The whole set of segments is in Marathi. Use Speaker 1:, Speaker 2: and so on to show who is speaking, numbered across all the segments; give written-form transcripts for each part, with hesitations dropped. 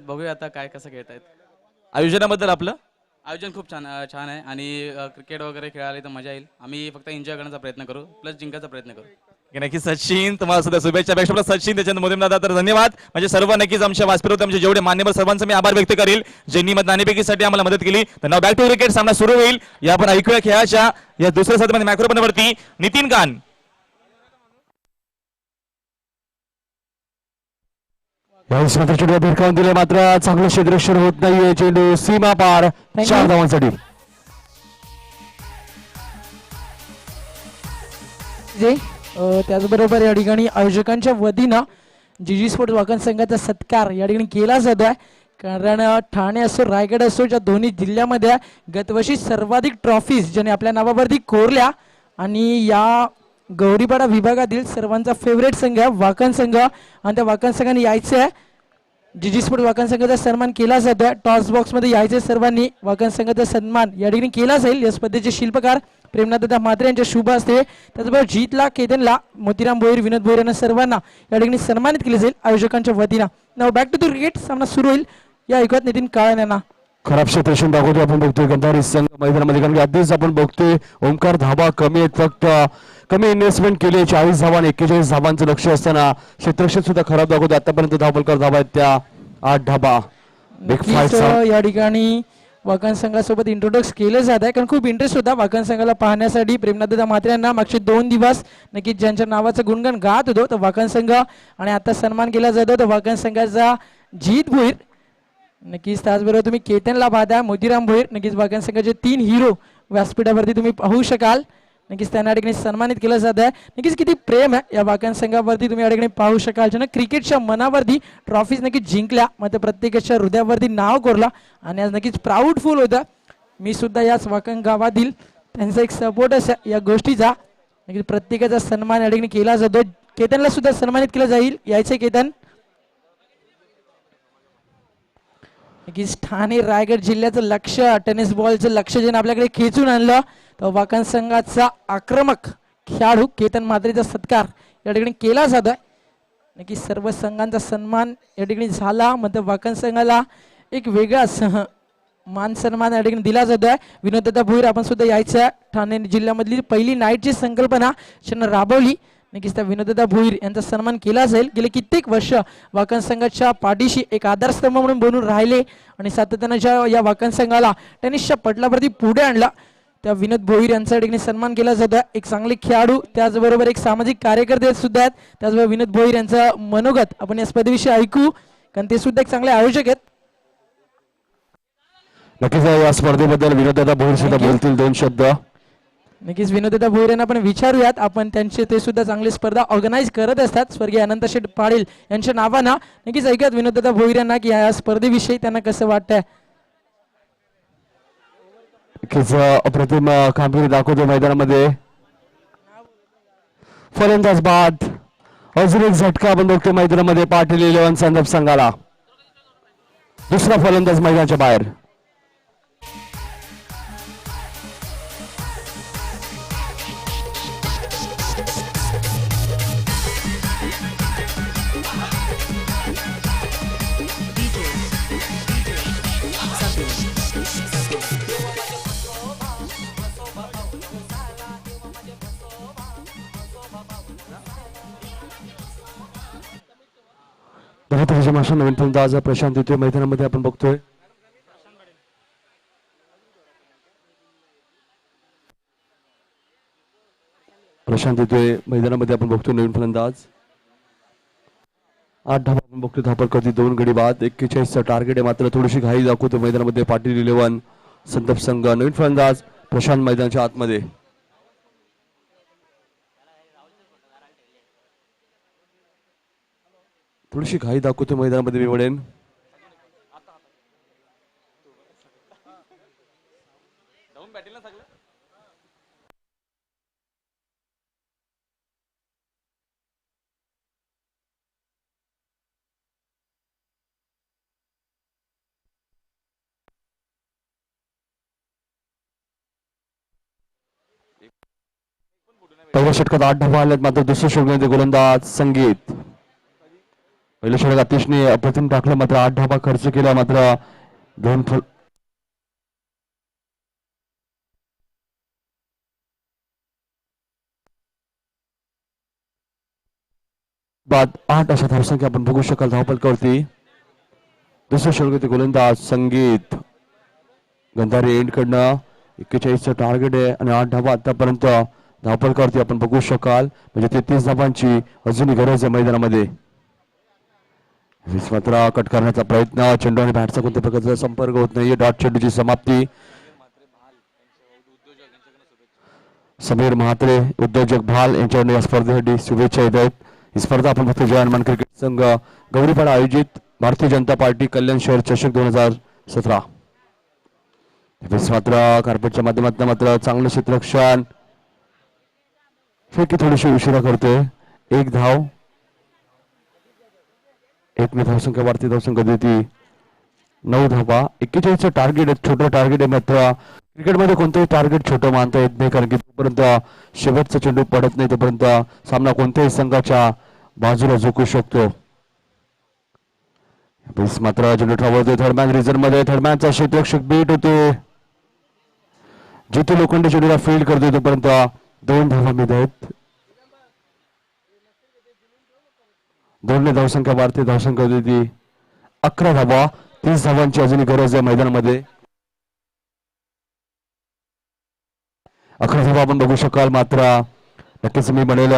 Speaker 1: बघूया आता काय कसं खेळतायत.
Speaker 2: आयोजनाबद्दल आपलं
Speaker 1: आयोजन खूप छान छान आहे आणि क्रिकेट वगैरे खेळायला तर मजा येईल. आम्ही फक्त एन्जॉय करण्याचा प्रयत्न करू प्लस जिंकायचा प्रयत्न करू.
Speaker 2: नक्कीच सचिन तुम्हाला सुद्धा शुभेच्छा पेक्षा सचिन त्याच्यानंतर मोदीम दादा तर धन्यवाद. म्हणजे सर्व नक्कीच आमच्या वासपीर होते आमचे जेवढे मान्यवर सर्वांचं मी आभार व्यक्त करेल ज्यांनी नाणेफेकीसाठी आम्हाला मदत केली. तर नाव बॅक टू क्रिकेट सामना सुरू होईल. या आपण ऐकूया खेळाच्या या दुसऱ्या साथीमध्ये मॅक्रोपनवरती नितीन कान.
Speaker 3: चेंडू भिरकावून दिले मात्र चांगलं क्षेत्ररक्षण होत नाहीये. चेंडू सीमा पार 4 धावांसाठी.
Speaker 4: त्याचबरोबर या ठिकाणी आयोजकांच्या वतीनं जीजी स्पोर्ट्स वाकण संघाचा सत्कार या ठिकाणी केला जातो आहे. कारण ठाणे असो रायगड असो या दोन्ही जिल्ह्यामध्ये गतवर्षी सर्वाधिक ट्रॉफीज ज्याने आपल्या नावावरती कोरल्या आणि या गौरीपाडा विभागातील सर्वांचा फेवरेट संघ आहे वाकण संघ आणि त्या वाकण संघाने यायचं आहे. जीजी स्पोर्ट्स वाकण संघाचा सन्मान केला जातोय. टॉस बॉक्समध्ये यायचे सर्वांनी वाकण संघाचा सन्मान या ठिकाणी केला जाईल. या स्पर्धेचे शिल्पकार प्रेमनाथदा म्हात्रे यांच्या शुभ असते. त्याचबरोबर जीतला केतनला मोतीराम भोईर विनोद भोईर यांना सर्वांना या ठिकाणी सन्मानित केले जाईल आयोजकांच्या वतीनं. नाव बॅक टू द क्रिकेट सामना सुरू होईल. या ऐकत नितीन काळे यांना
Speaker 3: खराब क्षेत्ररक्षण दाखवतोय आपण बघतोय गंधारी संघ मैदानामध्ये. कारण की आधीच आपण बघतोय ओमकार धाबा कमी आहेत फक्त कमी इन्व्हेस्टमेंट केली 40 धावा आणि 41 धावांचं लक्ष असताना क्षेत्ररक्षण सुद्धा खराब दाखवतोय. आतापर्यंत धावलकर धावा आहेत त्या 8 धाबा.
Speaker 4: या ठिकाणी वाकण संघासोबत इंट्रोडक्स केले जात आहे कारण खूप इंटरेस्ट होता वाकण संघाला पाहण्यासाठी. प्रेमनाथदा म्हात्रे यांना मागचे 2 दिवस नक्कीच ज्यांच्या नावाचं गुणगान गात होतो तर वाकण संघ आणि आता सन्मान केला जातो तर वाकण संघाचा जीत भोईर नक्कीच. त्याचबरोबर तुम्ही केतनला पाहता मोतीराम भोईर नक्कीच वाकण संघाचे 3 हिरो व्यासपीठावरती तुम्ही पाहू शकाल. नक्कीच त्यांना या ठिकाणी सन्मानित केलं जात आहे. नक्कीच किती प्रेम आहे या वाकण संघावरती तुम्ही या ठिकाणी पाहू शकाल. ज्यानं क्रिकेटच्या मनावरती ट्रॉफीज नक्कीच जिंकल्या मात्र प्रत्येकाच्या हृदयावरती नाव कोरला आणि आज नक्कीच प्राऊडफुल होतं. मी सुद्धा याच वाकण गावातील त्यांचा एक सपोर्टच या गोष्टीचा. नक्कीच प्रत्येकाचा सन्मान या ठिकाणी केला जातो. केतनला सुद्धा सन्मानित केलं जाईल. यायचे केतन. नक्कीच ठाणे रायगड जिल्ह्याचं लक्ष टेनिस बॉलचं लक्ष ज्याने आपल्याकडे खेचून आणलं तर वाकण संघाचा आक्रमक खेळाडू केतन म्हात्रेचा सत्कार या ठिकाणी केला जातोय. नक्की सर्व संघांचा सन्मान या ठिकाणी झाला. मग वाकण संघाला एक वेगळा मान सन्मान या ठिकाणी दिला जातोय. विनोददादा भोईर आपण सुद्धा यायचं. ठाणे जिल्ह्यामधली पहिली नाईटची संकल्पना ज्यांना राबवली नक्कीच त्या विनोददादा भोईर यांचा सन्मान केला जाईल. गेले कित्येक वर्ष वाकण संघाच्या पाठीशी एक आधारस्तंभ म्हणून बनून राहिले आणि सातत्यानं ज्या या वाकण संघाला टेनिसच्या पटलावरती पुढे आणला त्या विनोद भोईर यांचा ठिकाणी सन्मान केला जातो. एक चांगले खेळाडू त्याचबरोबर एक सामाजिक कार्यकर्ते सुद्धा आहेत. त्याचबरोबर विनोद भोईर यांचा मनोगत आपण या स्पर्धेविषयी ऐकू कारण ते सुद्धा एक चांगले आयोजक आहेत.
Speaker 3: नक्कीच या स्पर्धेबद्दल विनोददादा भोईर सुद्धा बोलतील 2 शब्द.
Speaker 4: नक्कीच विनोददादा भोईर यांना आपण विचारूयात. आपण त्यांचे ते सुद्धा चांगली स्पर्धा ऑर्गनाईज करत असतात स्वर्गीय अनंत शेठ पाटील यांच्या नावानं. नक्कीच ऐकूयात विनोददादा भोईर यांना की या स्पर्धेविषयी त्यांना कसं वाटतंय.
Speaker 3: नक्कीच अप्रतिम कामगिरी दाखवतो मैदानामध्ये. फलंदाज बाद अजून एक झटका आपण बघतो मैदानामध्ये पाटील 11 संदर्भ संघाला. दुसरा फलंदाज मैदानाच्या बाहेर. नवीन फलंदाज प्रशांत येतोय मैदानामध्ये आपण बघतोय. प्रशांत येतोय मैदानामध्ये आपण बघतोय नवीन फलंदाज. 8 धावा आपण बघतोय. धापड करती 2 गडी बाद. 41चं टार्गेट आहे मात्र थोडीशी घाई दाखवतो मैदानामध्ये पाटील 11 संदर्भ संघ. नवीन फलंदाज प्रशांत मैदानाच्या आतमध्ये. थोडीशी घाई दाखवतो मैदानामध्ये मी म्हणेन. पहिल्या षटकात 8 धावा आल्यात मात्र दुसऱ्या षटकामध्ये गोलंदाज संगीत. पहिलं षटक अतिशय अप्रतिम टाकलं, मात्र 8 धावा खर्च केला, मात्र 2 बाद 8 अशा धावसंख्या आपण बघू शकाल धावपलकावरती. दुसऱ्या षटकातील गोलंदाज संगीत गंधारे एंड कडनं 41चं टार्गेट आहे आणि 8 धावा आतापर्यंत धावपलकावरती आपण बघू शकाल. म्हणजे 33 धावांची अजूनही गरज आहे मैदानामध्ये. मात्र कट करण्याचा प्रयत्न, चेंडू आणि बॅटचा कोणत्या प्रकारचा संपर्क होत नाहीये. डॉट चेंडूची समाप्ती. समीर म्हात्रे उद्योजक भाल यांच्याकडून या स्पर्धेसाठी शुभेच्छा येत आहेत. ही स्पर्धा आपण बघतो जवानमान क्रिकेट संघ गौरीपाडा आयोजित भारतीय जनता पार्टी कल्याण शहर चषक 2017. मात्र कार्पेटच्या माध्यमातून मात्र चांगलं क्षेत्ररक्षण, फेकी थोडीशी उशिरा करतोय. 1 धाव, 1 धावसंख्या वाढती, धावसंख्या देती 9 धावा. 41चं टार्गेट आहे, छोटं टार्गेट आहे. मात्र क्रिकेटमध्ये कोणतंही टार्गेट छोटं मानता येत नाही, कारण की तोपर्यंत शेवटचा चेंडू पडत नाही तोपर्यंत सामना कोणत्याही संघाच्या बाजूला झुकू शकतो. मात्र चेंडू ठरवतोय थर्डमॅन रिझन मध्ये. थर्डमॅनचा क्षेत्ररक्षक बीट होते, जिथे लोखंडे चेंडूला फील्ड करतोय तोपर्यंत 2 धावा मिळत आहेत. 2 धावसंख्या वाढते, धावसंख्या होती 11 धावा. 30 धावांची अजूनही गरज आहे मैदानामध्ये. 11 धावा आपण बघू शकाल. मात्र नक्कीच मी म्हणेल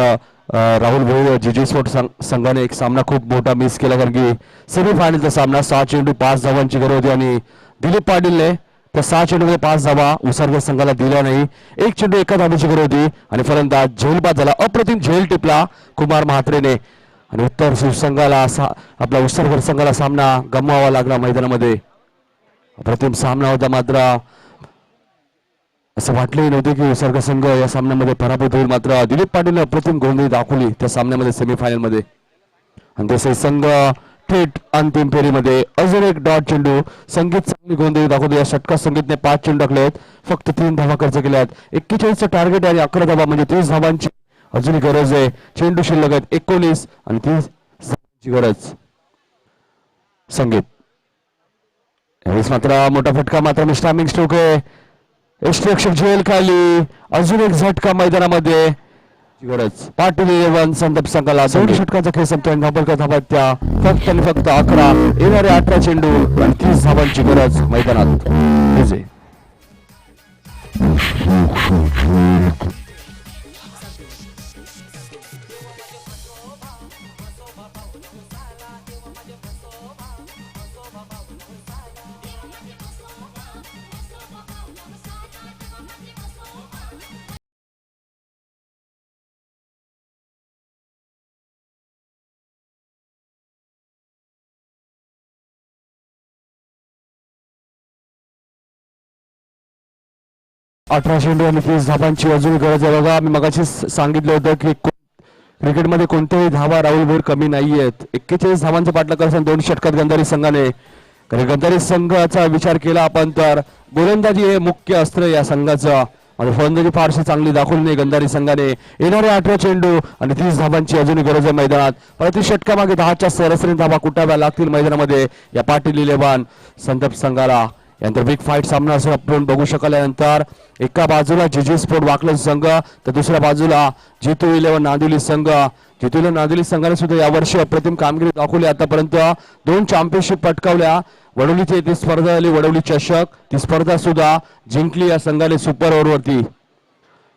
Speaker 3: राहुल भोईर जीजी स्पोर्ट संघाने एक सामना खूप मोठा मिस केला, कारण की सेमीफायनलचा सामना 6 चेंडू 5 धावांची गरज होती आणि दिलीप पाटीलने त्या 6 चेंडूमध्ये 5 धावा उसरगे संघाला दिल्या नाही. 1 चेंडू 1 धावेची गरज होती आणि फलंदाज झेलबाद झाला. अप्रतिम झेल टिपला कुमार म्हात्रेने आणि उत्तर संघाला आपला उसरगर संघाला सामना गमवावा लागला मैदानामध्ये. अप्रतिम सामना होता, मात्र असं वाटलंही नव्हतं की उसरगा संघ या सामन्यामध्ये पराभूत होईल. मात्र दिलीप पाटीलने अप्रतिम गोलंदाजी दाखवली त्या सामन्यामध्ये सेमीफायनल मध्ये आणि तसे संघ थेट अंतिम फेरीमध्ये. अजून एक डॉट चेंडू, संगीत चांगली गोलंदाजी दाखवतो. या षटकात संगीतने 5 चेंडू टाकले आहेत, फक्त 3 धावा खर्च केल्या आहेत. 41चं टार्गेट आहे आणि 11 धावा, म्हणजे 30 धावांची अजूनही गरज आहे. चेंडू शिल्लक आहेत 19 आणि 30 धावांची गरज. संगीत यावेळेस मात्र मोठा फटका, मात्र मिस्टामिंग स्ट्रोक आहे. यष्टीरक्षक झेल खाली, अजून एक झटका मैदानामध्ये गरज. पाटील 11 संदर्भ संघाला 2 षटकांचा खेळ संपतोय. धावा त्या फक्त आणि फक्त 11, येणारे 18 चेंडू आणि 30 धावांची गरज मैदानात. 18 चेंडू आणि 30 धावांची अजून गरज आहे. बघा, मी मगाशी सांगितलं होतं की क्रिकेटमध्ये कोणत्याही धावा राहुल भोईर कमी नाही आहेत. 41 धावांचा पाठलाग करताना 2 षटकात गंधारी संघाने, कारण गंधारी संघाचा विचार केला आपण तर गोलंदाजी हे मुख्य अस्त्र या संघाचं. आणि फलंदाजी फारशी चांगली दाखवली नाही गंधारी संघाने. येणारे 18 चेंडू आणि 30 धावांची अजून गरज आहे मैदानात. प्रति षटकामागे 10च्या सरासरी धावा कुटाव्या लागतील मैदानामध्ये या पाटील 11 संदर्भ संघाला. यानंतर बिग फाईट सामना असं आपण बघू शकाल. यानंतर एका बाजूला जीजी स्पोर्ट वाकलन संघ तर दुसऱ्या बाजूला जितू 11 नांदिवली संघ. जितू 11 नांदिवली संघाने सुद्धा यावर्षी अप्रतिम कामगिरी दाखवली. आतापर्यंत 2 चॅम्पियनशिप पटकावल्या. वडवलीची ती स्पर्धा झाली वडवली चषक, ती स्पर्धा सुद्धा जिंकली या संघाने सुपर ओव्हरवरती.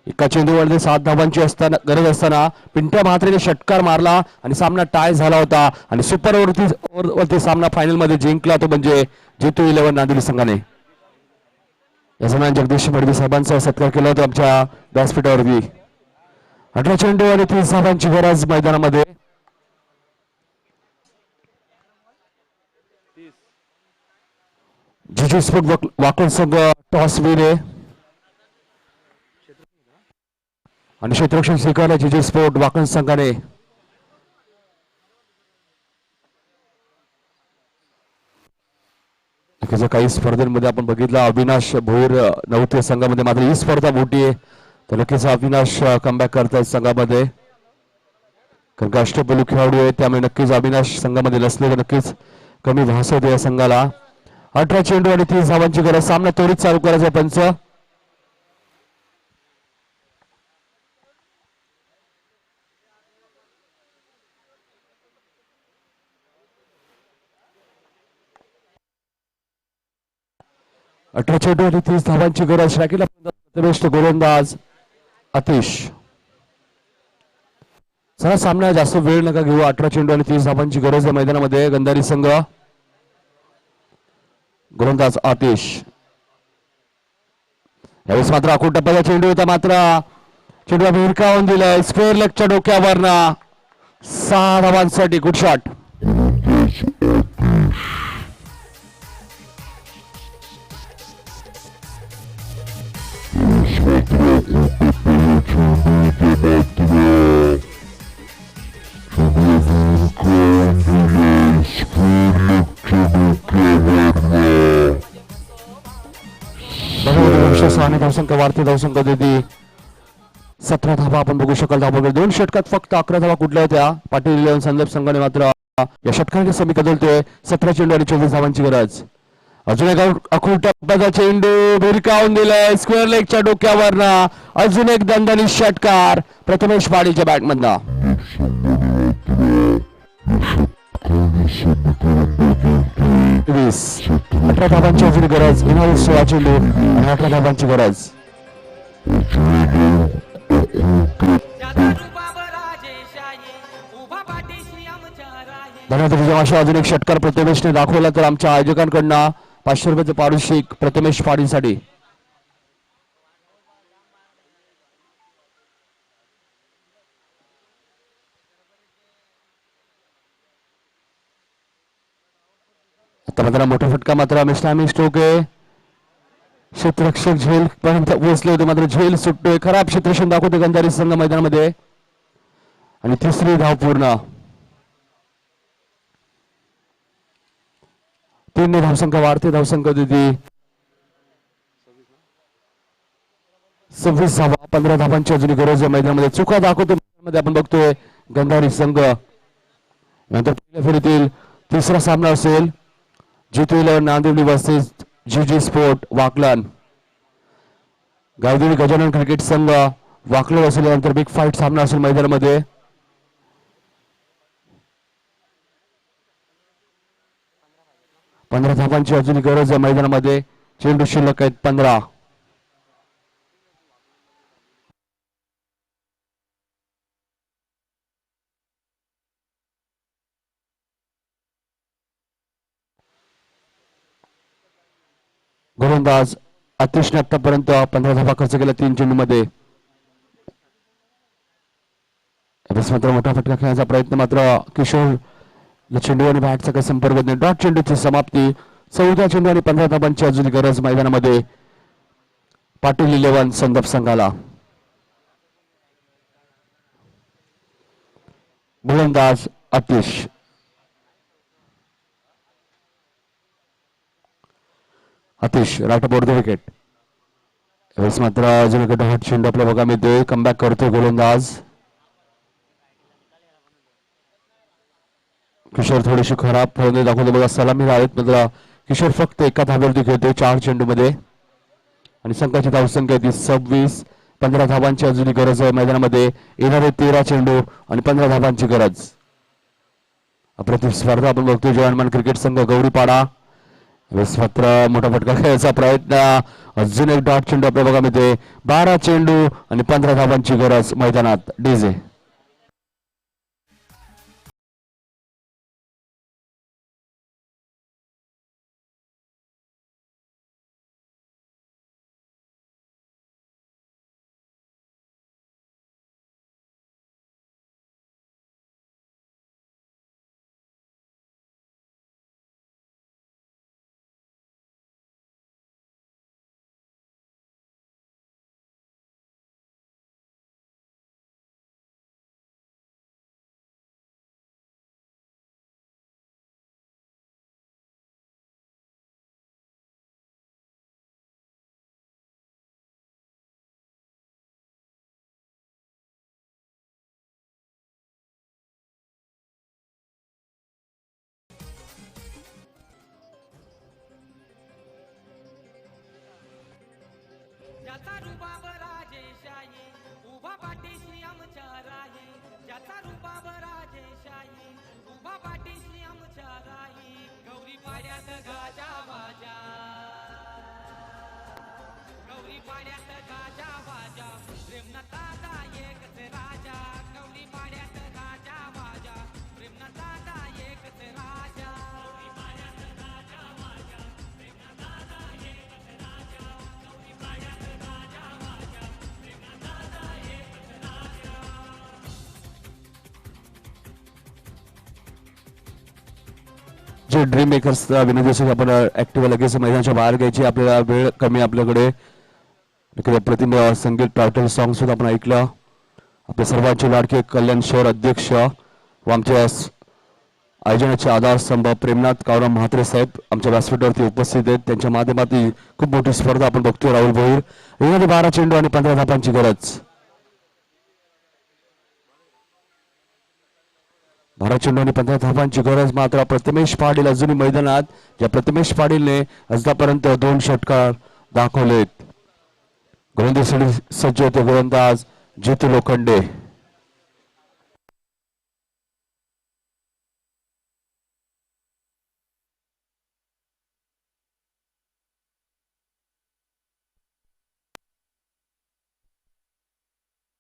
Speaker 3: एका चेंडूमध्ये 7 धावांची गरज असताना पिंट्या म्हात्रेने षटकार मारला आणि सामना टाय झाला होता आणि सुपर ओव्हरवरती सामना फायनल मध्ये जिंकला तो म्हणजे जितू 11 नांदिवली संघाने. या दरम्यान जगदीश मडवी साहेबांचा सत्कार केला होता आमच्या व्यासपीठावरती. 18 चेंडू आणि 30 धावांची गरज मैदानामध्ये. जीजी स्पोर्ट वाकड संघ टॉस विने आणि क्षेत्ररक्षण स्वीकारलं जीजी स्पोर्ट वाकड संघाने. काही स्पर्धेमध्ये आपण बघितलं अविनाश भोईर नव्हते संघामध्ये, मात्र ही स्पर्धा मोठी आहे तर नक्कीच अविनाश कमबॅक करतायत संघामध्ये. कारण अष्टपैलू खेळाडू आहे त्यामुळे नक्कीच अविनाश संघामध्ये नसले तर नक्कीच कमी भासवते या संघाला. 18 चेंडू आणि 30 धावांची गरज. सामना त्वरित चालू करायचा पंच. अठरा चेंडू आणि 30 धावांची गरज. राखीला प्रवेश गोलंदाज आतिश. चला सामना जास्त वेळ नका घेऊ. 18 चेंडू आणि 30 धावांची गरज आहे मैदानामध्ये. गंधारी संघ. गोलंदाज आतिश. यावेळेस मात्र आखूड टप्प्याचा चेंडू होता मात्र चेंडूला भिरकावून दिलाय स्क्वेअर लेगच्या डोक्यावरनं. 6 धावांसाठी गुड शॉट. आणि धावसंख्या वाढते. धावसंख्या देते 17 धावा आपण बघू शकाल. धावा 2 षटकात फक्त 11 धावा कुठल्या होत्या. पाटील 11 संदर्भ संघाने मात्र या षटकाने समी बदलतोय. 17 चेंडू आणि 24 धावांची गरज. अजून एक अखूड टप्प्याचा चेंडू भिरकावून दिलाय स्क्वेअर लेगच्या डोक्यावरनं. अजून एक दणदणीत षटकार प्रथमेश पाडीच्या बॅटमधनं. 18 धावांची अजून गरज. 16 चेंडू आणि 18 धावांची गरज. धन्यवाद. अशा अजून एक षटकार प्रथमेशने दाखवला तर आमच्या आयोजकांकडनं 500 रुपयाचं पारितोषिक प्रथमेश पाडीसाठी. आता मात्र मोठा फटका मात्र मिस्टामी स्ट्रोक आहे. क्षेत्ररक्षक झेल पर्यंत पोहोचले होते मात्र झेल सुटतोय. खराब क्षेत्ररक्षण दाखवते गंधारी संघ मैदानामध्ये. आणि तिसरी धाव पूर्ण. 3 धावसंख्या वाढते. धावसंख्या देते 26 धावा. 15 धावांची अजून गरज आहे मैदानामध्ये. चुका दाखवतो मैदानामध्ये आपण बघतोय गंधारी संघ. नंतर पहिल्या फेरीतील तिसरा सामना असेल GT11 Nandivali versus GG sport Wakalan. Gavdevi Gajanan cricket संघ वाकलन असेल. नंतर बिग फाईट सामना असेल मैदानामध्ये. पंधरा धावांची अजून गरज आहे मैदानामध्ये. चेंडू शिल्लक आहेत 15. गोलंदाज आतिशने आतापर्यंत 15 धावा खर्च केला 3 चेंडूमध्ये. मात्र मोठा फटका खेळण्याचा प्रयत्न मात्र किशोर चेंडू आणि बॅटचा काही संपर्क नाही. डॉट चेंडूची समाप्ती. 14 चेंडू आणि 15 धावांची अजून गरज मैदानामध्ये पाटील 11 संदर्भ संघाला. गोलंदाज Atish. Atish right board wicket. यावेळेस मात्र अजून एक डॉट चेंडू आपल्या बघा मिळतोय. कमबॅक करतोय गोलंदाज किशोर. थोडीशी खराब फलंदाजी दाखवतो बघा. सलामी आहेत मात्र किशोर फक्त एका धाब्यावरती खेळतोय 4 चेंडूमध्ये. आणि संघाची धावसंख्या 26. 15 धावांची अजून गरज आहे मैदानामध्ये. येणारे 13 चेंडू आणि 15 धावांची गरज. अप्रतिम स्पर्धा आपण बघतोय जवानमान क्रिकेट संघ गौरीपाडा. मात्र मोठा फटका खेळायचा प्रयत्न. अजून एक डॉट चेंडू आपल्या बघा मिळते. 12 चेंडू आणि 15 धावांची गरज मैदानात. डीजे
Speaker 5: ज्याचा रुबाब राजेशाही उभा पाठीशी आमच्या राही, ज्याचा रुबाब राजेशाही उभा पाठीशी आमच्या राही. गौरी पाड्यात गाजा वाजा, गौरी पाड्यात गाजा वाजा, प्रेमनाथाचा एकच राजा. गौरी पाड्यात गाजा वाजा, प्रेमनाथाचा एकच राजा. गौरी पाड्यात गाजा वाजा, प्रेमनाथाचा एकच राजा. गौरी पाड्यात गाजा वाजा, प्रेमनाथाचा एकच राजा.
Speaker 3: जे ड्रीम मेकर्स विनंती आपण ऍक्टिव्ह लगेच मैदानाच्या बाहेर घ्यायची, आपल्याला वेळ कमी आपल्याकडे. प्रतिम संगीत टायटल सॉंग सुद्धा आपण ऐकलं. आपले सर्वांचे लाडके कल्याण शहर अध्यक्ष व आमच्या आयोजनाचे आधारस्तंभ प्रेमनाथ कावराम म्हात्रे साहेब आमच्या व्यासपीठावरती उपस्थित आहेत. त्यांच्या माध्यमातून खूप मोठी स्पर्धा आपण बघतोय. राहुल भोईर यामध्ये 12 चेंडू आणि 15 धापांची गरज. 12 चेंडू आणि 15 धापांची गरज मात्र प्रथमेश पाटील अजूनही मैदानात. ज्या प्रथमेश पाटीलने आजपर्यंत 2 षटकार दाखवलेत. गोलंदाजी सज्ज होते गोलंदाज जितू लोखंडे.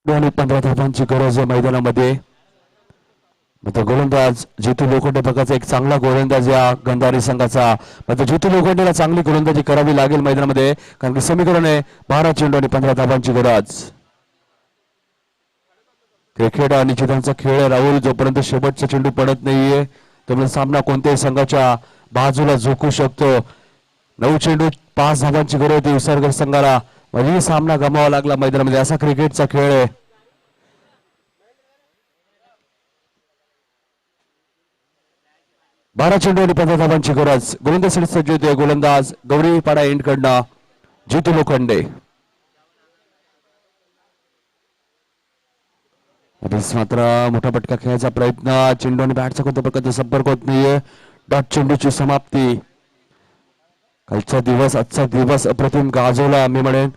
Speaker 3: आणि 15 धापांची गरज आहे मैदानामध्ये. मात्र गोलंदाज जितू लोखंडे प्रकारचा एक चांगला गोलंदाज या गंधारी संघाचा. मात्र जितू लोखंडेला चांगली गोलंदाजी करावी लागेल मैदानामध्ये, कारण की समीकरण आहे 12 चेंडू आणि 15 धापांची गरज. क्रिकेट आणि चित्रांचा खेळ राहुल. जोपर्यंत शेवटचा चेंडू पडत नाहीये तोपर्यंत सामना कोणत्याही संघाच्या बाजूला झोकू शकतो. 9 चेंडू 5 धापांची गरज होती विसर्ग संघाला, म्हणजे सामना गमावा लागला मैदानामध्ये. असा क्रिकेटचा खेळ आहे. 12 चेंडू आणि 15 धावांची गरज. गोलंदाजीसाठी सज्ज होते गोलंदाज गौरीपाडा एंड कडनं जितू लोखंडे. मात्र मोठा फटका खेळायचा प्रयत्न. चेंडू आणि बॅटचा कोणत्या प्रकारचा संपर्क होत नाहीये. डॉट चेंडूची समाप्ती. कालचा दिवस आजचा दिवस अप्रतिम गाजवला मी म्हणेन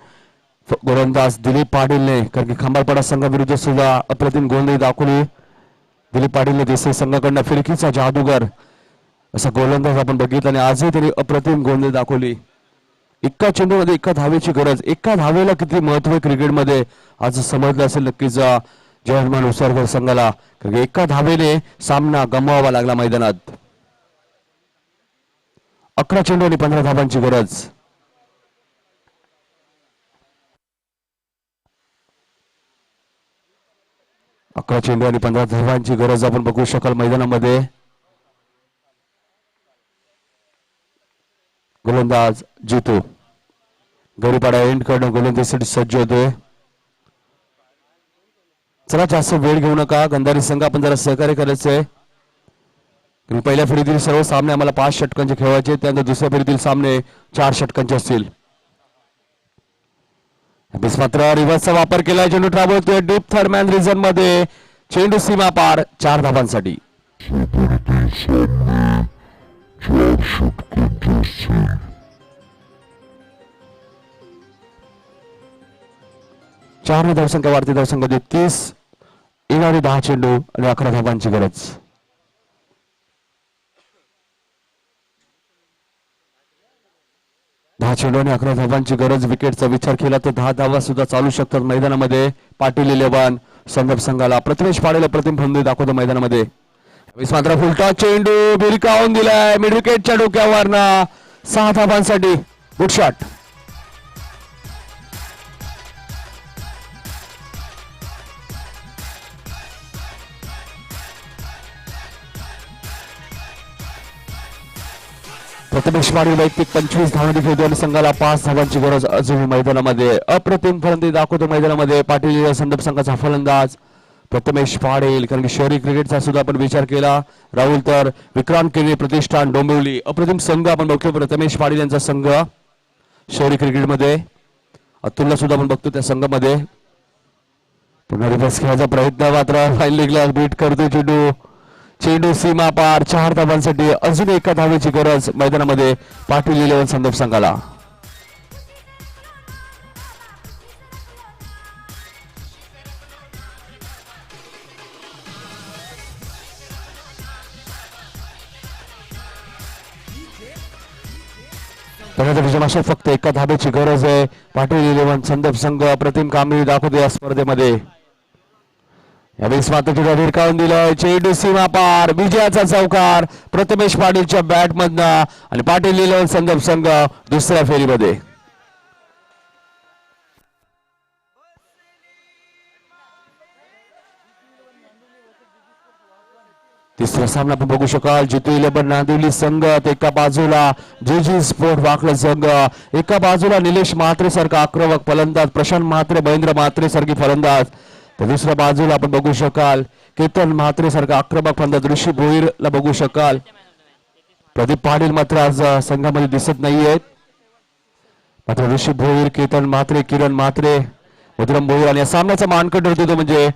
Speaker 3: गोलंदाज दिलीप पाटीलने, कारण की खंबाळपाडा संघाविरुद्ध सुद्धा अप्रतिम गोलंदाजी दाखवली. दिलीप पाटीलने देसाई संघाकडनं फिरकीचा जादूगर असा गोलंदाज आपण बघितला आणि आजही त्यांनी अप्रतिम गोलंदाजी दाखवली. एका चेंडूमध्ये एका धावेची गरज. एका धावेला किती महत्व आहे क्रिकेटमध्ये आज समजलं असेल नक्कीच जयहनुमान उसरकर संघाला, कारण एका धावेने सामना गमवावा लागला मैदानात. 11 चेंडू आणि 15 धावांची गरज. अकरा चेंडू आणि 15 धावांची गरज आपण बघू शकाल मैदानामध्ये. गोलंदाज जितू गौरीपाडा एंड कडून गोलंदाजीसाठी सज्ज होतोय. चला जास्त वेळ घेऊ नका. गंधारी संघ आपण जरा सहकार्य करायचंय. पहिल्या फेरीतील सर्व सामने आम्हाला 5 षटकांचे खेळवायचे, त्यानंतर दुसऱ्या फेरीतील सामने 4 षटकांचे असतील. मात्र रिव्हर्सचा वापर केला. चेंडू travel deep third man region मध्ये. चेंडू सीमा पार 4 धावांसाठी. चार धावसंख्या वाढती. धावसंख्या 30 येणारे 10 चेंडू आणि 11 धावांची गरज. दहा चेंडू आणि 11 धावांची गरज. विकेटचा विचार केला तर 10 धावा सुद्धा चालू शकतात मैदानामध्ये. पाटील 11 संदर्भ संघाला. प्रथमेश पाडेला प्रतिम फलंदाजी दाखवतो मैदानामध्ये. मात्र फुलटा चेंडू भिरकावून दिलाय मिड विकेटच्या डोक्यावरनं. 6 धावांसाठी. Good shot. प्रथमेश पाटील वैयक्तिक 25 धावांनी खेळतो आणि संघाला 5 धावांची गरज अजूनही मैदानामध्ये. अप्रतिम फलंदाजी दाखवतो मैदानामध्ये पाटील संदर्भ संघाचा फलंदाज प्रथमेश पाटील. कारण की शहरी क्रिकेटचा सुद्धा आपण विचार केला राहुल तर विक्रांत केळी प्रतिष्ठान डोंबिवली अप्रतिम संघ आपण बघतो. प्रथमेश पाटील यांचा संघ शहरी क्रिकेटमध्ये. अतुलला सुद्धा आपण बघतो त्या संघामध्ये. पुन्हा रिव्हर्स खेळायचा प्रयत्न मात्र फाईन लेगला बीट करतो चेंडू. चेंडू सीमा पार 4 धावांसाठी. अजून एका धावेची गरज मैदानामध्ये पाटील 11 संदर्भ संघाला. त्याच्यासाठी मात्र फक्त एका धाब्याची गरज आहे. पाटील इलेव्हन संदर्भ संघ अप्रतिम कामगिरी दाखवते या स्पर्धेमध्ये. यावेळी स्वातंत्र्य भिरकावून दिलं. चेंडू सीमा पार, विजयाचा चौकार प्रथमेश पाटीलच्या बॅट मधनं आणि पाटील इलेव्हन संदर्भ संघ दुसऱ्या फेरीमध्ये. तिसरा सामना आपण बघू शकाल. जितू इलेव्हन नांदिवली संघ एका बाजूला जी स्पोर्ट वाकड संघ, एका बाजूला निलेश म्हात्रे सारखा आक्रमक फलंदाज, प्रशांत म्हात्रे महेंद्र म्हात्रे सारखी फलंदाज, तर दुसऱ्या बाजूला आपण बघू शकाल केतन म्हात्रे सारखा आक्रमक फलंदाज ऋषी भोईरला बघू शकाल. प्रदीप पाटील मात्र आज संघामध्ये दिसत नाहीयेत. मात्र ऋषी भोईर, केतन म्हात्रे, किरण म्हात्रे, उद्रम भोईर आणि या सामन्याचा मानकट ठरतो तो म्हणजे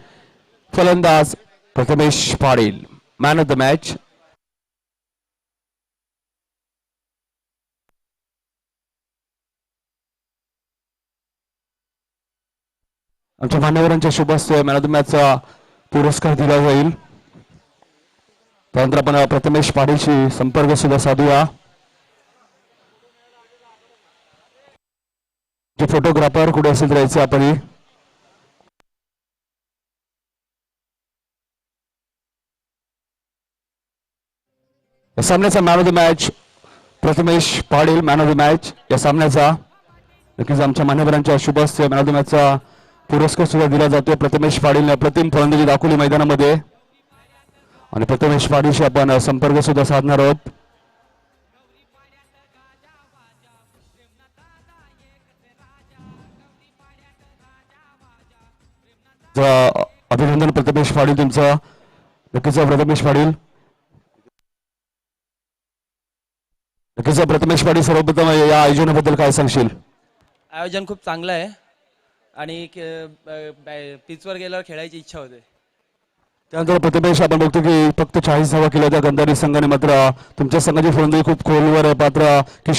Speaker 3: फलंदाज Prathamesh Patil. Man of the match. आमच्या मान्यवरांच्या शुभ हस्ते मॅन ऑफ द मॅचचा पुरस्कार दिला जाईल. त्यानंतर आपण प्रथमेश पाटीलशी संपर्क सुद्धा साधूया. जे फोटोग्राफर कुठे असेल राहायचे आपण. या सामन्याचा man of the match Prathamesh Patil, man of the match या सामन्याचा. नक्कीच आमच्या मान्यवरांच्या शुभ हस्ते मॅन ऑफ द मॅचचा पुरस्कार सुद्धा दिला जातो. प्रथमेश पाटीलने अप्रतिम फलंदाजी दाखवली मैदानामध्ये आणि प्रथमेश पाटीलशी आपण संपर्क सुद्धा साधणार आहोत. अभिनंदन प्रथमेश पाटील तुमचं. नक्कीच प्रथमेश पाटील, नक्कीच प्रथमेश पाटील, सर्वप्रथम या आयोजनाबद्दल काय सांगशील?
Speaker 6: आयोजन खूप चांगलं आहे आणि पिचवर गेल्यावर खेळायची इच्छा होते.
Speaker 3: त्यानंतर प्रथमेश आपण बघतो की फक्त 40 धावा केल्या त्या गंधारी संघाने. मात्र तुमच्या संघाची फलंदाजी खूप खोलवर आहे. पात्र किशोर